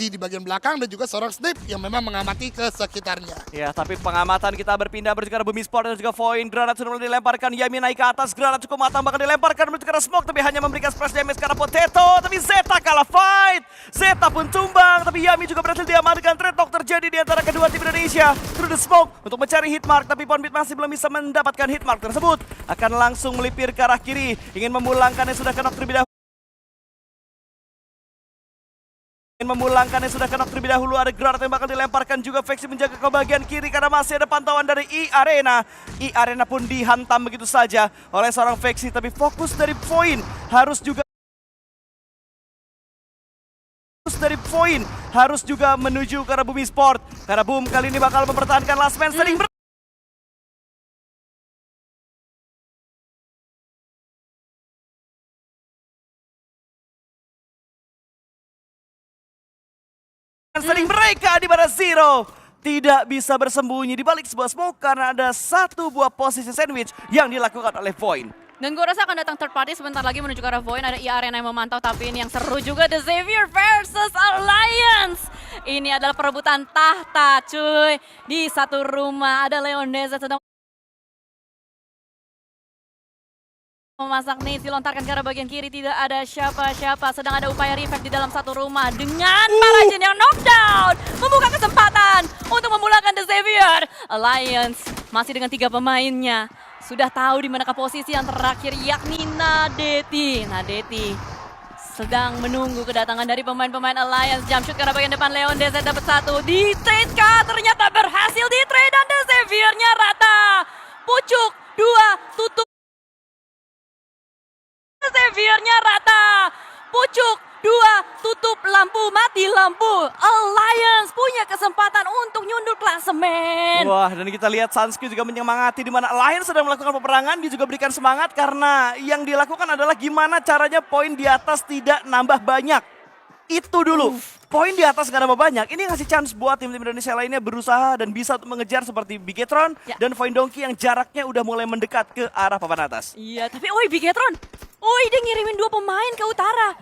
Deti di bagian belakang dan juga seorang Snape yang memang mengamati ke sekitarnya. Ya, tapi pengamatan kita berpindah menuju ke arah Bumi Sport dan juga Void. Granat sudah mulai dilemparkan, Yami naik ke atas, granat cukup matang bahkan dilemparkan menuju ke arah Smoke, tapi hanya memberikan splash damage ke arah Potato. Tapi Zeta kalah fight, Zeta pun tumbang, tapi Yami juga berhasil diamankan. Trade talk terjadi di antara kedua tim Indonesia. Through the Smoke untuk mencari hitmark, tapi Ponbit masih belum bisa mendapatkan hitmark tersebut. Akan langsung melipir ke arah kiri, ingin memulangkan yang sudah kena terlebih dahulu. Terlebih dahulu, ada granat yang bakal dilemparkan juga. Veksi menjaga ke bagian kiri karena masih ada pantauan dari E-Arena. E-Arena pun dihantam begitu saja oleh seorang Veksi, tapi fokus dari Void harus juga menuju ke arah Bumi Sport. Karena Boom kali ini bakal mempertahankan last man standing. Standing mereka di mana Zero tidak bisa bersembunyi di balik sebuah smoke karena ada satu buah posisi sandwich yang dilakukan oleh Void. Dan gue rasa akan datang third party sebentar lagi menuju ke arah Void. Ada E-Arena yang memantau, tapi ini yang seru juga, The Xavier versus Alliance. Ini adalah perebutan tahta cuy. Di satu rumah ada Leoneza sedang memasak nih, dilontarkan ke arah bagian kiri, tidak ada siapa-siapa. Sedang ada upaya revive di dalam satu rumah dengan para Jin yang knockdown. Membuka kesempatan untuk memulangkan The Xavier. Alliance masih dengan 3 pemainnya. Sudah tahu di manakah posisi yang terakhir, yakni Nadeti. Nadeti sedang menunggu kedatangan dari pemain-pemain Alliance. Jump shoot ke arah bagian depan, Leon DZ dapat 1. Di trade kah? Ternyata berhasil di trade dan The Xavier-nya rata. Pucuk 2 tutup. Xavier-nya rata. Pucuk 2 tutup lampu, mati lampu. Alliance punya kesempatan untuk nyundul klasemen. Wah, dan kita lihat Sunsky juga menyemangati di mana Alliance sedang melakukan peperangan. Dia juga berikan semangat karena yang dilakukan adalah gimana caranya poin di atas tidak nambah banyak. Itu dulu. Poin di atas gak nambah banyak. Ini ngasih chance buat tim-tim Indonesia lainnya berusaha dan bisa mengejar seperti Bigetron dan Void Donkey yang jaraknya udah mulai mendekat ke arah papan atas. Iya, tapi Bigetron. Dia ngirimin 2 pemain ke utara.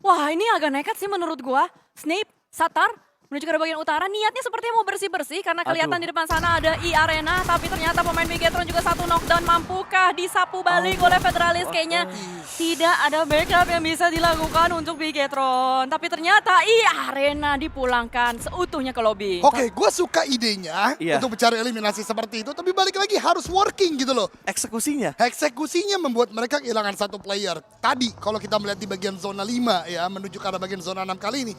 Wah, ini agak nekat sih menurut gua. Snape, Satar, menuju ke bagian utara. Niatnya sepertinya mau bersih-bersih karena kelihatan di depan sana ada E-Arena. Tapi ternyata pemain Bigetron juga 1 knockdown. Mampukah disapu balik oleh Federalis? Kayaknya tidak ada backup yang bisa dilakukan untuk Bigetron. Tapi ternyata E-Arena dipulangkan seutuhnya ke lobby. Oke, gue suka idenya untuk mencari eliminasi seperti itu, tapi balik lagi harus working gitu loh. Eksekusinya membuat mereka kehilangan 1 player. Tadi kalau kita melihat di bagian zona 5 ya, menuju ke arah bagian zona 6 kali ini,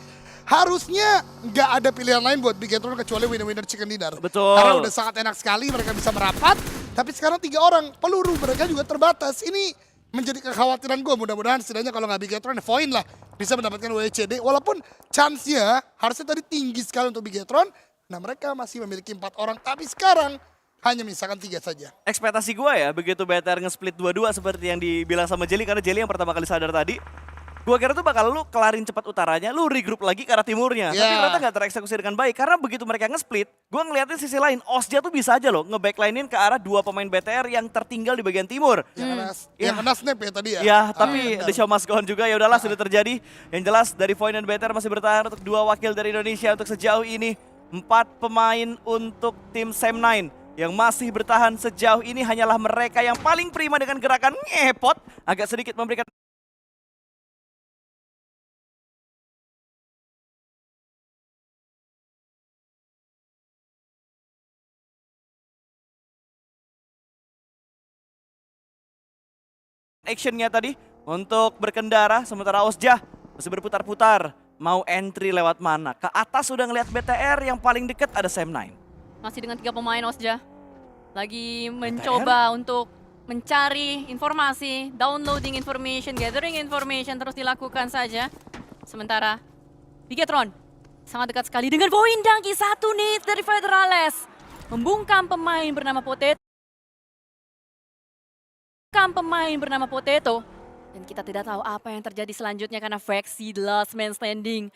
harusnya nggak ada pilihan lain buat Bigetron kecuali winner-winner chicken dinner. Betul. Karena udah sangat enak sekali mereka bisa merapat, tapi sekarang 3 orang, peluru mereka juga terbatas. Ini menjadi kekhawatiran gue, mudah-mudahan setidaknya kalau nggak Bigetron, Void lah bisa mendapatkan WCD. Walaupun chance-nya harusnya tadi tinggi sekali untuk Bigetron, nah mereka masih memiliki 4 orang, tapi sekarang hanya misalkan 3 saja. Ekspektasi gue ya, begitu BTR nge-split 2-2 seperti yang dibilang sama Jelly, karena Jelly yang pertama kali sadar tadi. Gue kira tuh bakal lu kelarin cepat utaranya, lu regroup lagi ke arah timurnya. Tapi ternyata gak tereksekusi dengan baik, karena begitu mereka nge-split, gue ngeliatin sisi lain, Osja tuh bisa aja loh nge-backlinein ke arah 2 pemain BTR yang tertinggal di bagian timur. Yang kena snap ya tadi ya? Ya, tapi the show must go on juga, ya udahlah sudah terjadi. Yang jelas dari Void dan BTR masih bertahan untuk 2 wakil dari Indonesia untuk sejauh ini. 4 pemain untuk tim Sam9 yang masih bertahan sejauh ini hanyalah mereka yang paling prima dengan gerakan ngepot, agak sedikit memberikan actionnya tadi untuk berkendara, sementara Osja masih berputar-putar mau entry lewat mana. Ke atas sudah ngelihat BTR, yang paling dekat ada Sam9. Masih dengan 3 pemain Osja. Lagi mencoba untuk mencari informasi, downloading information, gathering information terus dilakukan saja. Sementara Bigetron sangat dekat sekali dengan Void Donkey, 1 nih dari Federales. Membungkam pemain bernama Potato. Dan kita tidak tahu apa yang terjadi selanjutnya karena Veksi, the last man standing,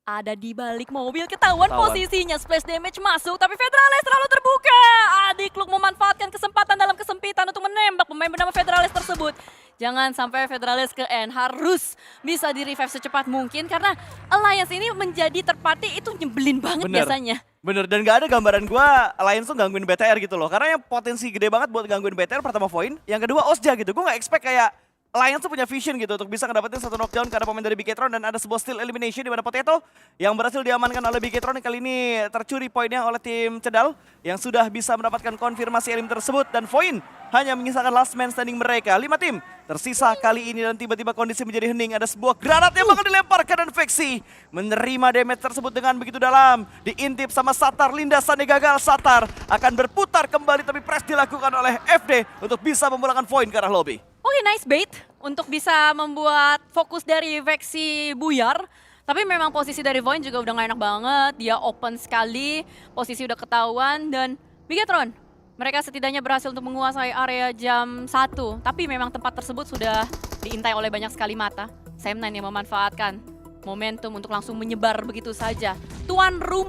ada di balik mobil. Ketahuan posisinya, splash damage masuk, tapi Federales terlalu terbuka. Adikluk memanfaatkan kesempatan dalam kesempitan untuk menembak pemain bernama Federales tersebut. Jangan sampai Federales ke end, harus bisa di revive secepat mungkin karena Alliance ini menjadi third party itu nyebelin banget biasanya. Bener, dan gak ada gambaran gua Alliance tuh gangguin BTR gitu loh. Karena yang potensi gede banget buat gangguin BTR pertama Void, yang kedua Osja gitu. Gue gak expect kayak Alliance tuh punya vision gitu untuk bisa ngedapetin satu knockdown karena pemain dari Bigetron dan ada sebuah steal elimination di mana Potato yang berhasil diamankan oleh Bigetron yang kali ini tercuri poinnya oleh tim Cedal yang sudah bisa mendapatkan konfirmasi elim tersebut dan Void hanya mengisahkan last man standing mereka. 5 tim tersisa kali ini dan tiba-tiba kondisi menjadi hening. Ada sebuah granat yang bakal dilemparkan dan Vexi menerima damage tersebut dengan begitu dalam. Diintip sama Satar, lindasannya gagal. Satar akan berputar kembali tapi press dilakukan oleh FD untuk bisa memulangkan Void ke arah lobby. Oke, nice bait untuk bisa membuat fokus dari Vexi buyar. Tapi memang posisi dari Void juga udah gak enak banget. Dia open sekali, posisi udah ketahuan dan Bigetron. Mereka setidaknya berhasil untuk menguasai area jam 1. Tapi memang tempat tersebut sudah diintai oleh banyak sekali mata. Sam9 yang memanfaatkan momentum untuk langsung menyebar begitu saja. Tuan rumah.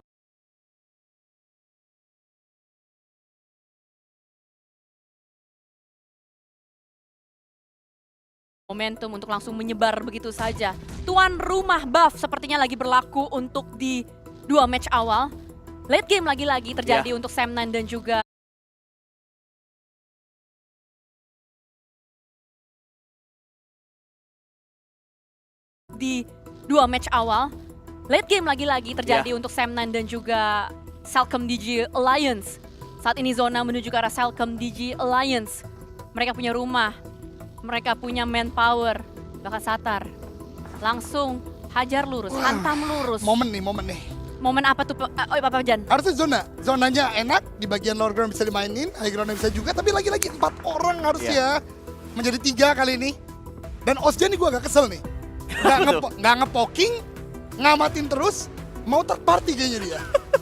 Momentum untuk langsung menyebar begitu saja. Tuan rumah buff sepertinya lagi berlaku untuk di 2 match awal. Late game lagi-lagi terjadi untuk Sam9 dan juga di 2 match awal. Late game lagi-lagi terjadi untuk Sam9 dan juga Salcom DG Alliance. Saat ini zona menuju ke arah Salcom DG Alliance. Mereka punya rumah. Mereka punya manpower, bahkan Satar. Langsung hajar lurus, hantam lurus. Momen nih. Momen apa tuh, Papa Jan? Harusnya zonanya enak, di bagian lower ground bisa dimainin, high ground bisa juga, tapi lagi-lagi 4 orang harusnya. Menjadi 3 kali ini. Dan Osja nih gue agak kesel nih. Nggak ngepoking, ngamatin terus, mau third party kayaknya dia.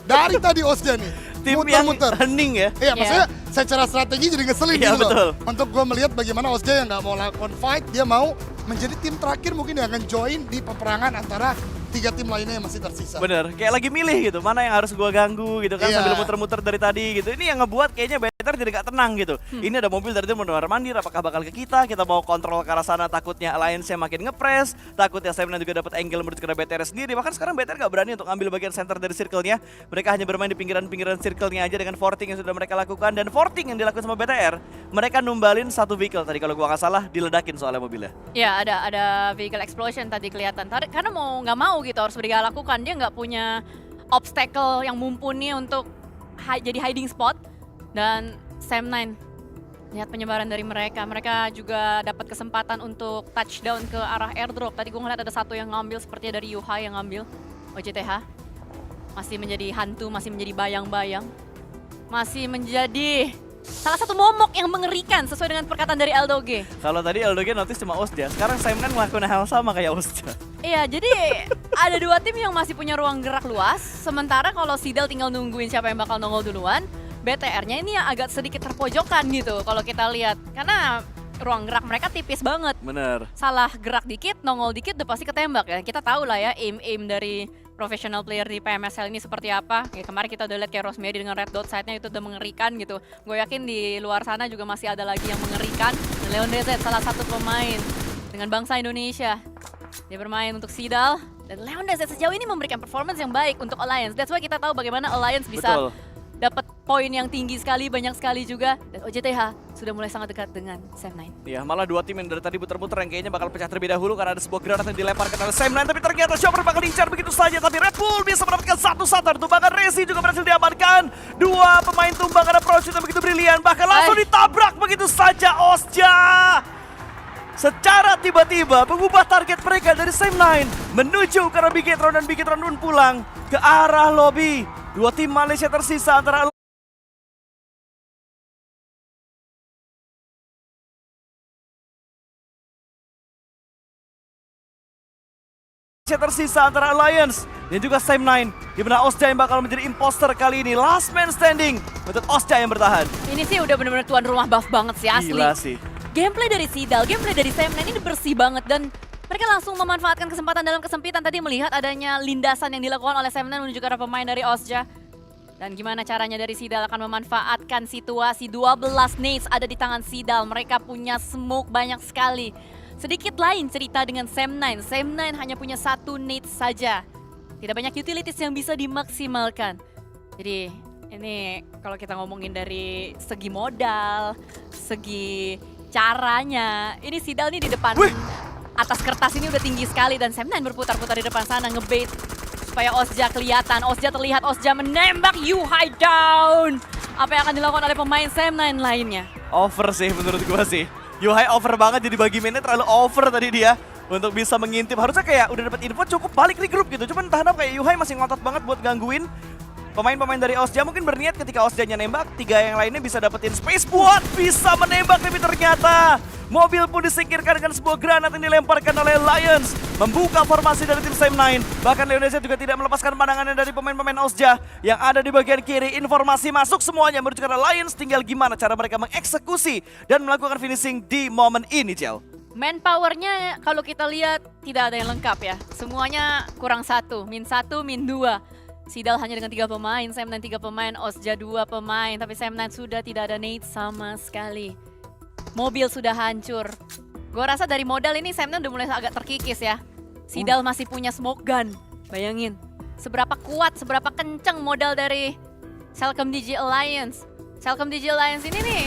Dari tadi Osja nih. Tim Muter-muter. yang hening ya. Iya, maksudnya secara strategi jadi ngeselin Iya, gitu betul. loh. Untuk gue melihat bagaimana Osja yang nggak mau lakukan fight, dia mau menjadi tim terakhir mungkin yang akan join di peperangan antara 3 tim lainnya yang masih tersisa. Bener, kayak lagi milih gitu, mana yang harus gua ganggu gitu kan Iya. sambil muter-muter dari tadi gitu. Ini yang ngebuat kayaknya BTR jadi gak tenang gitu. Ini ada mobil dari dia mau mandir, apakah bakal ke kita mau kontrol ke arah sana, takutnya Alliance makin ngepres, takutnya Sam juga dapat angle menuju ke arah BTR sendiri. Bahkan sekarang BTR gak berani untuk ambil bagian center dari circle-nya. Mereka hanya bermain di pinggiran-pinggiran circle-nya aja dengan forting yang sudah mereka lakukan. Dan forting yang dilakukan sama BTR, mereka numbalin satu vehicle tadi kalau gua gak salah, diledakin soalnya mobilnya. Ya, ada vehicle explosion tadi kelihatan. Karena mau nggak mau gitu harus mereka lakukan. Dia nggak punya obstacle yang mumpuni untuk jadi hiding spot. Dan Sam9 lihat penyebaran dari mereka. Mereka juga dapat kesempatan untuk touchdown ke arah airdrop. Tadi gue ngeliat ada satu yang ngambil sepertinya dari Yuha yang ngambil. OJTH masih menjadi hantu, masih menjadi bayang-bayang. Masih menjadi salah satu momok yang mengerikan sesuai dengan perkataan dari Eldoge. Kalau tadi Eldoge notice cuma Osja, sekarang Sam ngelakuin hal sama kayak Osja. Iya, jadi ada 2 tim yang masih punya ruang gerak luas. Sementara kalau Sidel tinggal nungguin siapa yang bakal nongol duluan. BTR-nya ini yang agak sedikit terpojokan gitu kalau kita lihat. Karena ruang gerak mereka tipis banget. Bener. Salah gerak dikit, nongol dikit udah pasti ketembak ya. Kita tahu lah ya aim dari professional player di PMSL ini seperti apa. Ya, kemarin kita udah lihat kayak Rosemary dengan red dot side-nya itu udah mengerikan gitu. Gue yakin di luar sana juga masih ada lagi yang mengerikan. Dan Leon DZ salah satu pemain dengan bangsa Indonesia. Dia bermain untuk Sidal. Dan Leon DZ sejauh ini memberikan performance yang baik untuk Alliance. That's why kita tahu bagaimana Alliance bisa dapat poin yang tinggi sekali, banyak sekali juga. Dan OJTH sudah mulai sangat dekat dengan Sam9. Iya, malah 2 tim yang dari tadi puter-puter yang kayaknya bakal pecah terlebih dahulu karena ada sebuah granat yang dilemparkan oleh Sam9. Tapi ternyata Chopper bakal diincar begitu saja. Tapi Red Bull bisa mendapatkan satu Satar. Tumbangan Resi juga berhasil diamankan. 2 pemain tumbangan approach yang begitu brilian. Bahkan langsung ditabrak begitu saja Osja. Secara tiba-tiba mengubah target mereka dari Sam9 menuju ke arah Bigetron dan Bigetron pun pulang ke arah lobby. 2 tim Malaysia tersisa antara Alliance dan juga Sam9, di mana Osja yang bakal menjadi imposter kali ini. Last man standing untuk Osja yang bertahan. Ini sih udah bener-bener tuan rumah buff banget sih asli. Gila sih. Gameplay dari Sidal, gameplay dari Sam9 ini bersih banget dan mereka langsung memanfaatkan kesempatan dalam kesempitan. Tadi melihat adanya lindasan yang dilakukan oleh Sam9 menuju ke arah pemain dari Osja. Dan gimana caranya dari Sidal akan memanfaatkan situasi 12 nades ada di tangan Sidal. Mereka punya smoke banyak sekali. Sedikit lain cerita dengan Sam9. Sam9 hanya punya 1 nade saja. Tidak banyak utilities yang bisa dimaksimalkan. Jadi ini kalau kita ngomongin dari segi modal, segi caranya, ini Sidal nih di depan. Atas kertas ini udah tinggi sekali dan Sam9 berputar-putar di depan sana ngebait supaya Ozja kelihatan. Ozja terlihat, Ozja menembak, Yuhai down. Apa yang akan dilakukan oleh pemain Sam9 lainnya? Over sih menurut gua sih. Yuhai over banget, jadi bagi mainnya terlalu over tadi dia. Untuk bisa mengintip, harusnya kayak udah dapat info cukup balik regroup gitu. Cuman entah kenapa kayak Yuhai masih ngotot banget buat gangguin pemain-pemain dari Ozja. Mungkin berniat ketika Ozjanya nembak, 3 yang lainnya bisa dapetin space buat bisa menembak. Tapi ternyata mobil pun disingkirkan dengan sebuah granat yang dilemparkan oleh Lions. Membuka formasi dari tim Sam9. Bahkan Leonesia juga tidak melepaskan pandangannya dari pemain-pemain Ozja yang ada di bagian kiri. Informasi masuk semuanya menuju ke arah Lions. Tinggal gimana cara mereka mengeksekusi dan melakukan finishing di momen ini, Cel. Manpowernya kalau kita lihat tidak ada yang lengkap ya. Semuanya kurang 1, min 1, min 2. Sidal hanya dengan 3 pemain, Sam9 3 pemain, Ozja 2 pemain. Tapi Sam9 sudah tidak ada nade sama sekali. Mobil sudah hancur. Gue rasa dari modal ini Sam9 udah mulai agak terkikis ya. Sidal masih punya smoke gun. Bayangin, seberapa kuat, seberapa kenceng modal dari Celcom DJ Alliance. Celcom DJ Alliance ini nih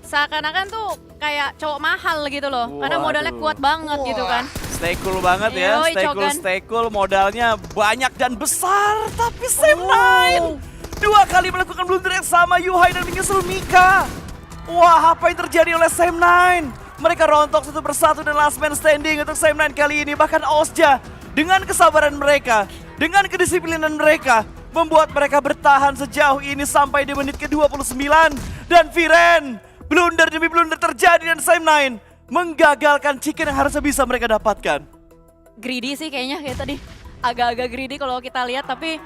seakan-akan tuh kayak cowok mahal gitu loh. Karena modalnya kuat banget gitu kan. Stay cool banget ya, Yoi, stay cool, modalnya banyak dan besar. Tapi Sam9 dua kali melakukan blunder yang sama, Yuhai dan menyusul Mika. Wah, apa yang terjadi oleh Sam9? Mereka rontok satu persatu dan last man standing untuk Sam9 kali ini. Bahkan Ozja dengan kesabaran mereka, dengan kedisiplinan mereka, membuat mereka bertahan sejauh ini sampai di menit ke-29. Dan Viren, blunder demi blunder terjadi dan Sam9 menggagalkan chicken yang harusnya bisa mereka dapatkan. Greedy sih kayaknya kayak tadi. Agak-agak greedy kalau kita lihat, tapi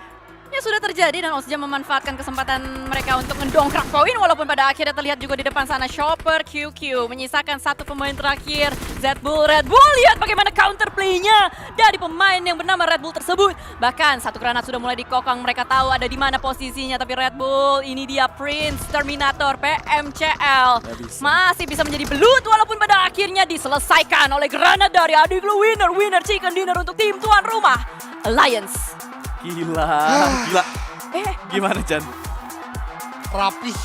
ya sudah terjadi dan Ozja memanfaatkan kesempatan mereka untuk ngedongkrak poin walaupun pada akhirnya terlihat juga di depan sana Chopper QQ menyisakan 1 pemain terakhir. Red Bull, lihat bagaimana counter play-nya dari pemain yang bernama Red Bull tersebut. Bahkan 1 granat sudah mulai dikokang, mereka tahu ada di mana posisinya, tapi Red Bull ini dia Prince Terminator PMCL masih bisa menjadi belut walaupun pada akhirnya diselesaikan oleh granat dari adik lu. Winner chicken dinner untuk tim tuan rumah Alliance. Gila. Gimana Chan? Rapih.